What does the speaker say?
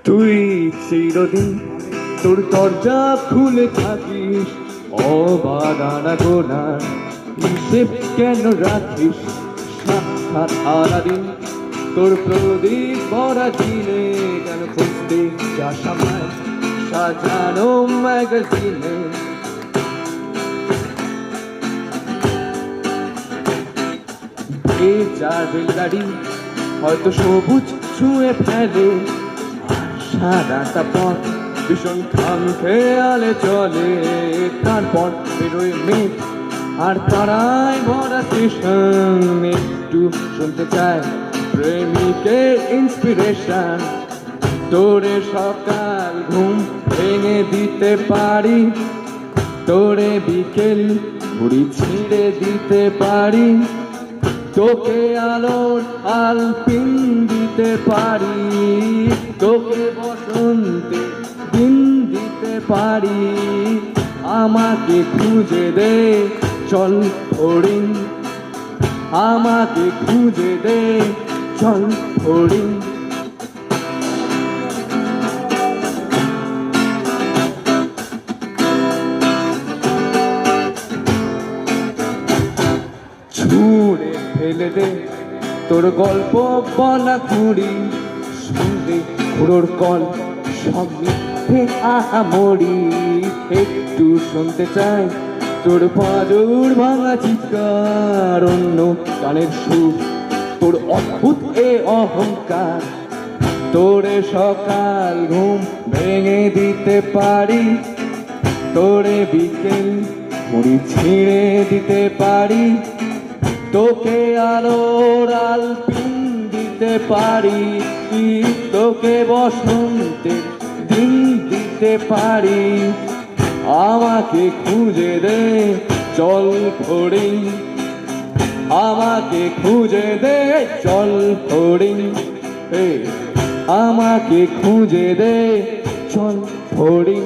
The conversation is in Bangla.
তুই চিরদিন তোর দরজা খুলে থাকিস, অবাদানা গোনার হিসেব কেন রাখিস? সাক্ষাৎ সারাদিন তোর প্রদীপ ভরা দিনে কেন খুঁজতে যাস আমায় সাজানো ম্যাগাজিনে? এই চার রেলগাড়ি হয়তো সবুজ ছুঁয়ে ফেলে, সারাটা পথ ভীষণ খাম খেয়ালে চলে। তারপর বেরোয় মেঘ আর তারায় ভরা স্টেশন, একটু শুনতে চায় প্রেমিকের ইন্সপিরেশন। তোরে সকাল ঘুম ভেঙে দিতে পারি, তোরে বিকেল ঘুড়ি ছিঁড়ে দিতে পারি, তোকে আলোর আলপিন দিতে পারি, তোকে বসন্তে দিন দিতে পারি। আমাকে খুঁজে দে চল ফড়িং, আমাকে খুঁজে দে চল ফড়িং। ছুঁড়ে ফেলে দে তোর গল্প বলা কুড়ি, শুনতে খুঁড়োর কল সব মিথ্যে আহামরি। একটু শুনতে চাই তোর পাজর ভাঙা চিৎকার, অন্য গানের সুর তোর অদ্ভুত এ অহংকার। তোরে সকাল ঘুম ভেঙে দিতে পারি, তোরে বিকেল মুড়ি ছিঁড়ে দিতে পারি, তোকে আলোর আলপিন দিতে পারি, তোকে বসন্তের দিন দিতে পারি। আমাকে খুঁজে দে চল ফড়িং, আমাকে খুঁজে দে চল ফড়িং। আমাকে খুঁজে দে চল ফড়িং।